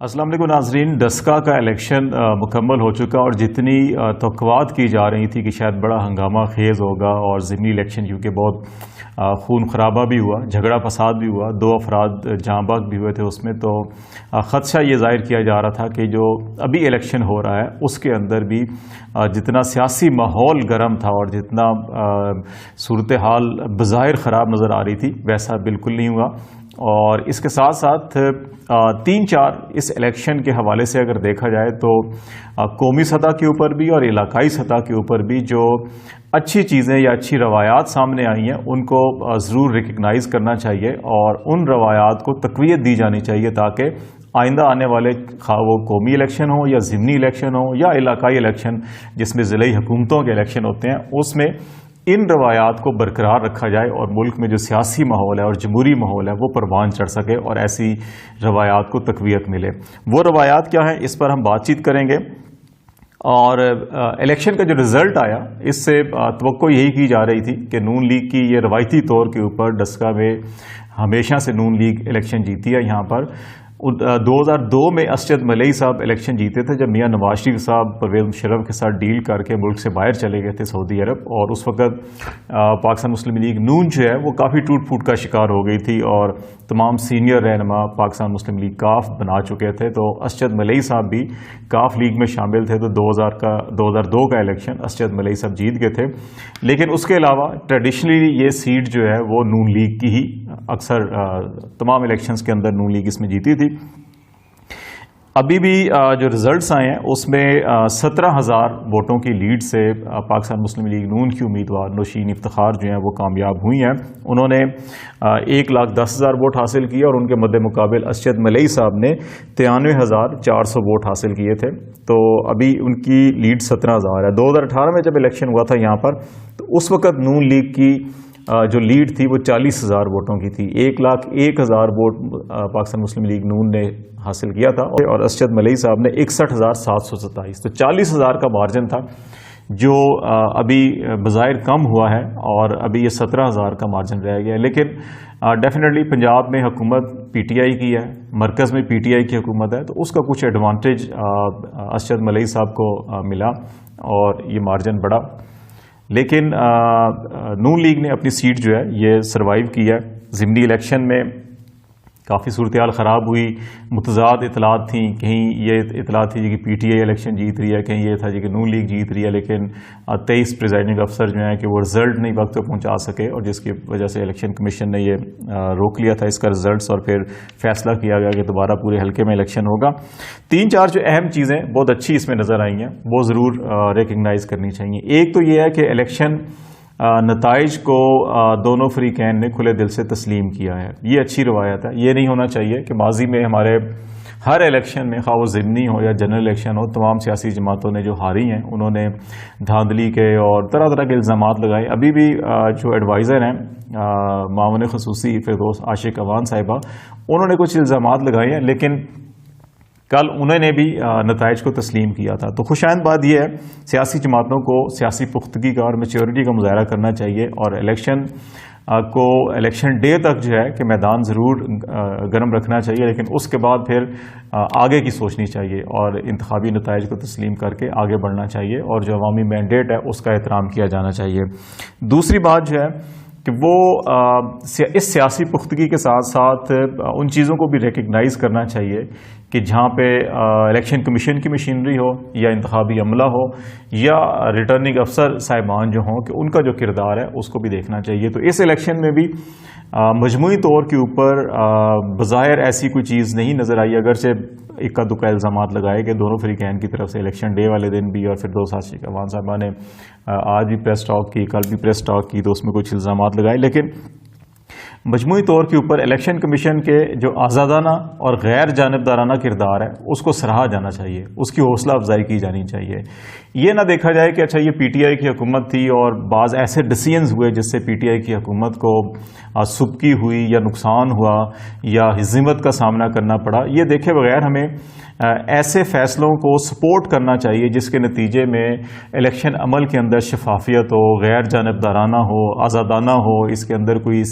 السلام علیکم ناظرین، ڈسکا کا الیکشن مکمل ہو چکا اور جتنی توقعات کی جا رہی تھی کہ شاید بڑا ہنگامہ خیز ہوگا اور ضمنی الیکشن کیونکہ بہت خون خرابہ بھی ہوا، جھگڑا فساد بھی ہوا، 2 افراد جاں بحق بھی ہوئے تھے اس میں، تو خدشہ یہ ظاہر کیا جا رہا تھا کہ جو ابھی الیکشن ہو رہا ہے اس کے اندر بھی جتنا سیاسی ماحول گرم تھا اور جتنا صورتحال بظاہر خراب نظر آ رہی تھی ویسا بالکل نہیں ہوا۔ اور اس کے ساتھ ساتھ 3-4 اس الیکشن کے حوالے سے اگر دیکھا جائے تو قومی سطح کے اوپر بھی اور علاقائی سطح کے اوپر بھی جو اچھی چیزیں یا اچھی روایات سامنے آئی ہیں ان کو ضرور ریکگنائز کرنا چاہیے اور ان روایات کو تقویت دی جانی چاہیے تاکہ آئندہ آنے والے خواہ وہ قومی الیکشن ہو یا ضمنی الیکشن ہو یا علاقائی الیکشن جس میں ضلعی حکومتوں کے الیکشن ہوتے ہیں اس میں ان روایات کو برقرار رکھا جائے اور ملک میں جو سیاسی ماحول ہے اور جمہوری ماحول ہے وہ پروان چڑھ سکے اور ایسی روایات کو تقویت ملے۔ وہ روایات کیا ہیں اس پر ہم بات چیت کریں گے۔ اور الیکشن کا جو رزلٹ آیا اس سے توقع یہی کی جا رہی تھی کہ نون لیگ کی یہ روایتی طور کے اوپر ڈسکا میں ہمیشہ سے نون لیگ الیکشن جیتی ہے۔ یہاں پر 2002 میں اسجد ملئی صاحب الیکشن جیتے تھے جب میاں نواز شریف صاحب پرویز مشرف کے ساتھ ڈیل کر کے ملک سے باہر چلے گئے تھے سعودی عرب، اور اس وقت پاکستان مسلم لیگ نون جو ہے وہ کافی ٹوٹ پھوٹ کا شکار ہو گئی تھی اور تمام سینئر رہنما پاکستان مسلم لیگ کاف بنا چکے تھے، تو اسجد ملئی صاحب بھی کاف لیگ میں شامل تھے۔ تو 2002 کا الیکشن اسجد ملئی صاحب جیت گئے تھے، لیکن اس کے علاوہ ٹریڈیشنلی یہ سیٹ جو ہے وہ نون لیگ کی ہی اکثر تمام الیکشنز کے اندر نون لیگ اس میں جیتی تھی۔ ابھی بھی جو ریزلٹس آئے ہیں اس میں 17,000 ووٹوں کی لیڈ سے پاکستان مسلم لیگ نون کی امیدوار نوشین افتخار جو ہیں وہ کامیاب ہوئی ہیں۔ انہوں نے 1,10,000 ووٹ حاصل کیے اور ان کے مد مقابل اسجد ملئی صاحب نے 93,400 ووٹ حاصل کیے تھے، تو ابھی ان کی لیڈ 17,000 ہے۔ 2018 میں جب الیکشن ہوا تھا یہاں پر تو اس وقت نون لیگ کی جو لیڈ تھی وہ 40,000 ووٹوں کی تھی۔ 1,01,000 ووٹ پاکستان مسلم لیگ نون نے حاصل کیا تھا اور اسجد ملئی صاحب نے 61,727، تو 40,000 کا مارجن تھا جو ابھی بظاہر کم ہوا ہے اور ابھی یہ 17,000 کا مارجن رہ گیا ہے۔ لیکن ڈیفینیٹلی پنجاب میں حکومت پی ٹی آئی کی ہے، مرکز میں پی ٹی آئی کی حکومت ہے، تو اس کا کچھ ایڈوانٹیج اسجد ملئی صاحب کو ملا اور یہ مارجن بڑھا، لیکن نون لیگ نے اپنی سیٹ جو ہے یہ سروائیو کی ہے۔ ضمنی الیکشن میں کافی صورتحال خراب ہوئی، متضاد اطلاعات تھیں، کہیں یہ اطلاع تھی کہ پی ٹی آئی الیکشن جیت رہی ہے، کہیں یہ تھا کہ نون لیگ جیت رہی ہے، لیکن 23 پریزائڈنگ افسر جو ہیں کہ وہ رزلٹ نہیں وقت پہ پہنچا سکے اور جس کی وجہ سے الیکشن کمیشن نے یہ روک لیا تھا اس کا رزلٹس، اور پھر فیصلہ کیا گیا کہ دوبارہ پورے حلقے میں الیکشن ہوگا۔ 3-4 جو اہم چیزیں بہت اچھی اس میں نظر آئی ہیں وہ ضرور ریکگنائز کرنی چاہیے۔ ایک تو یہ ہے کہ الیکشن نتائج کو دونوں فریقین نے کھلے دل سے تسلیم کیا ہے، یہ اچھی روایت ہے۔ یہ نہیں ہونا چاہیے کہ ماضی میں ہمارے ہر الیکشن میں خواہ وہ ضمنی ہو یا جنرل الیکشن ہو تمام سیاسی جماعتوں نے جو ہاری ہیں انہوں نے دھاندلی کے اور طرح طرح کے الزامات لگائے۔ ابھی بھی جو ایڈوائزر ہیں معاون خصوصی فردوس عاشق اوان صاحبہ، انہوں نے کچھ الزامات لگائے ہیں، لیکن کل انہوں نے بھی نتائج کو تسلیم کیا تھا۔ تو خوشائند بات یہ ہے سیاسی جماعتوں کو سیاسی پختگی کا اور میچورٹی کا مظاہرہ کرنا چاہیے اور الیکشن ڈے تک جو ہے کہ میدان ضرور گرم رکھنا چاہیے، لیکن اس کے بعد پھر آگے کی سوچنی چاہیے اور انتخابی نتائج کو تسلیم کر کے آگے بڑھنا چاہیے اور جو عوامی مینڈیٹ ہے اس کا احترام کیا جانا چاہیے۔ دوسری بات جو ہے کہ وہ اس سیاسی پختگی کے ساتھ ساتھ ان چیزوں کو بھی ریکگنائز کرنا چاہیے کہ جہاں پہ الیکشن کمیشن کی مشینری ہو یا انتخابی عملہ ہو یا ریٹرننگ افسر صاحبان جو ہوں کہ ان کا جو کردار ہے اس کو بھی دیکھنا چاہیے۔ تو اس الیکشن میں بھی مجموعی طور کے اوپر بظاہر ایسی کوئی چیز نہیں نظر آئی، اگرچہ اکا دکا الزامات لگائے گئے دونوں فریقین کی طرف سے الیکشن ڈے والے دن بھی، اور فردوس عاشق اوان صاحبہ نے آج بھی پریس ٹاک کی، کل بھی پریس ٹاک کی، تو اس میں کچھ الزامات لگائے، لیکن مجموعی طور کے اوپر الیکشن کمیشن کے جو آزادانہ اور غیر جانبدارانہ کردار ہے اس کو سراہا جانا چاہیے، اس کی حوصلہ افزائی کی جانی چاہیے۔ یہ نہ دیکھا جائے کہ اچھا یہ پی ٹی آئی کی حکومت تھی اور بعض ایسے ڈیسیژنز ہوئے جس سے پی ٹی آئی کی حکومت کو سبکی ہوئی یا نقصان ہوا یا ہزیمت کا سامنا کرنا پڑا، یہ دیکھے بغیر ہمیں ایسے فیصلوں کو سپورٹ کرنا چاہیے جس کے نتیجے میں الیکشن عمل کے اندر شفافیت ہو، غیر جانبدارانہ ہو، آزادانہ ہو، اس کے اندر کوئی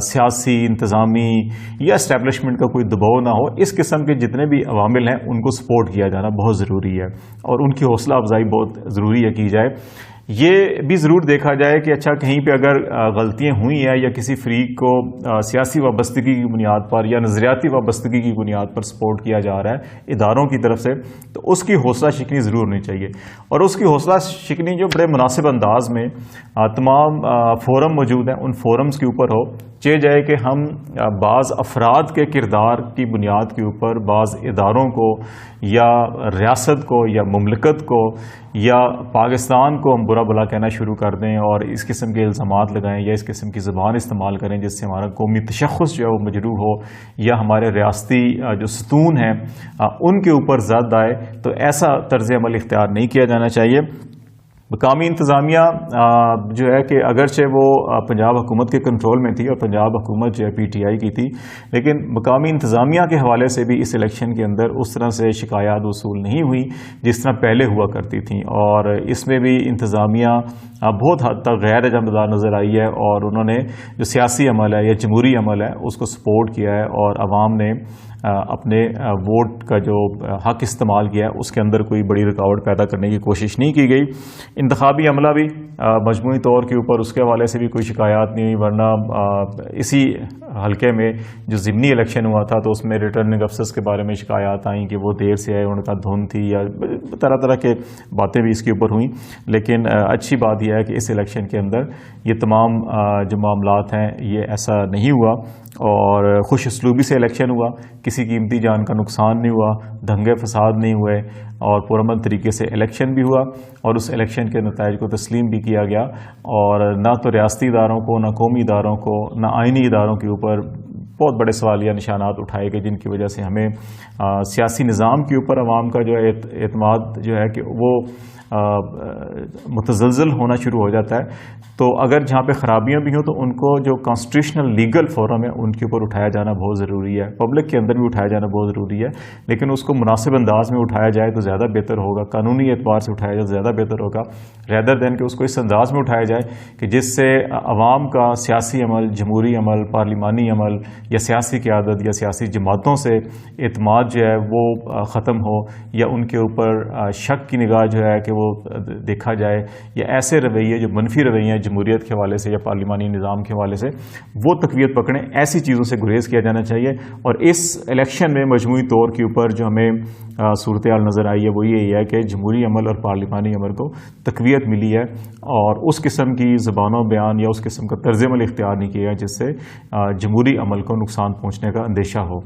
سیاسی انتظامی یا اسٹیبلشمنٹ کا کوئی دباؤ نہ ہو. اس قسم کے جتنے بھی عوامل ہیں ان کو سپورٹ کیا جانا بہت ضروری ہے اور ان کی حوصلہ افزائی بہت ضروری ہے کی جائے. یہ بھی ضرور دیکھا جائے کہ اچھا کہیں پہ اگر غلطیاں ہوئی ہیں یا کسی فریق کو سیاسی وابستگی کی بنیاد پر یا نظریاتی وابستگی کی بنیاد پر سپورٹ کیا جا رہا ہے اداروں کی طرف سے, تو اس کی حوصلہ شکنی ضرور ہونی چاہیے. اور اس کی حوصلہ شکنی جو بڑے مناسب انداز میں تمام فورم موجود ہیں ان فورمز کے اوپر ہو. چاہے جائے کہ ہم بعض افراد کے کردار کی بنیاد کے اوپر بعض اداروں کو یا ریاست کو یا مملکت کو یا پاکستان کو ہم برا بھلا کہنا شروع کر دیں اور اس قسم کے الزامات لگائیں یا اس قسم کی زبان استعمال کریں جس سے ہمارا قومی تشخص جو ہے وہ مجروح ہو یا ہمارے ریاستی جو ستون ہیں ان کے اوپر زد آئے, تو ایسا طرز عمل اختیار نہیں کیا جانا چاہیے. مقامی انتظامیہ جو ہے کہ اگرچہ وہ پنجاب حکومت کے کنٹرول میں تھی اور پنجاب حکومت جو ہے پی ٹی آئی کی تھی, لیکن مقامی انتظامیہ کے حوالے سے بھی اس الیکشن کے اندر اس طرح سے شکایات وصول نہیں ہوئی جس طرح پہلے ہوا کرتی تھیں, اور اس میں بھی انتظامیہ بہت حد تک غیر جانبدار نظر آئی ہے اور انہوں نے جو سیاسی عمل ہے یا جمہوری عمل ہے اس کو سپورٹ کیا ہے اور عوام نے اپنے ووٹ کا جو حق استعمال کیا ہے اس کے اندر کوئی بڑی رکاوٹ پیدا کرنے کی کوشش نہیں کی گئی. انتخابی عملہ بھی مجموعی طور کے اوپر اس کے حوالے سے بھی کوئی شکایات نہیں ہوئی, ورنہ اسی حلقے میں جو ضمنی الیکشن ہوا تھا تو اس میں ریٹرننگ افسرز کے بارے میں شکایات آئیں کہ وہ دیر سے آئے, ان کا دھند تھی یا طرح طرح کے باتیں بھی اس کے اوپر ہوئیں. لیکن اچھی بات یہ ہے کہ اس الیکشن کے اندر یہ تمام جو معاملات ہیں یہ ایسا نہیں ہوا اور خوش اسلوبی سے الیکشن ہوا, کسی قیمتی جان کا نقصان نہیں ہوا, دنگے فساد نہیں ہوئے اور پرامن طریقے سے الیکشن بھی ہوا اور اس الیکشن کے نتائج کو تسلیم بھی کیا گیا. اور نہ تو ریاستی اداروں کو, نہ قومی اداروں کو, نہ آئینی اداروں کے اوپر بہت بڑے سوالیہ نشانات اٹھائے گئے جن کی وجہ سے ہمیں سیاسی نظام کے اوپر عوام کا جو اعتماد جو ہے کہ وہ متزلزل ہونا شروع ہو جاتا ہے. تو اگر جہاں پہ خرابیاں بھی ہوں تو ان کو جو کانسٹیٹیوشنل لیگل فورم ہے ان کے اوپر اٹھایا جانا بہت ضروری ہے, پبلک کے اندر بھی اٹھایا جانا بہت ضروری ہے, لیکن اس کو مناسب انداز میں اٹھایا جائے تو زیادہ بہتر ہوگا, قانونی اعتبار سے اٹھایا جائے تو زیادہ بہتر ہوگا, ریدر دین کہ اس کو اس انداز میں اٹھایا جائے کہ جس سے عوام کا سیاسی عمل, جمہوری عمل, پارلیمانی عمل یا سیاسی قیادت یا سیاسی جماعتوں سے اعتماد جو ہے وہ ختم ہو یا ان کے اوپر شک کی نگاہ جو ہے کہ وہ دیکھا جائے, یا ایسے رویے جو منفی رویے ہیں جمہوریت کے حوالے سے یا پارلیمانی نظام کے حوالے سے وہ تقویت پکڑیں. ایسی چیزوں سے گریز کیا جانا چاہیے. اور اس الیکشن میں مجموعی طور کے اوپر جو ہمیں صورتحال نظر آئی ہے وہ یہی ہے کہ جمہوری عمل اور پارلیمانی عمل کو تقویت ملی ہے اور اس قسم کی زبان و بیان یا اس قسم کا طرز عمل اختیار نہیں کیا جس سے جمہوری عمل کو نقصان پہنچنے کا اندیشہ ہو.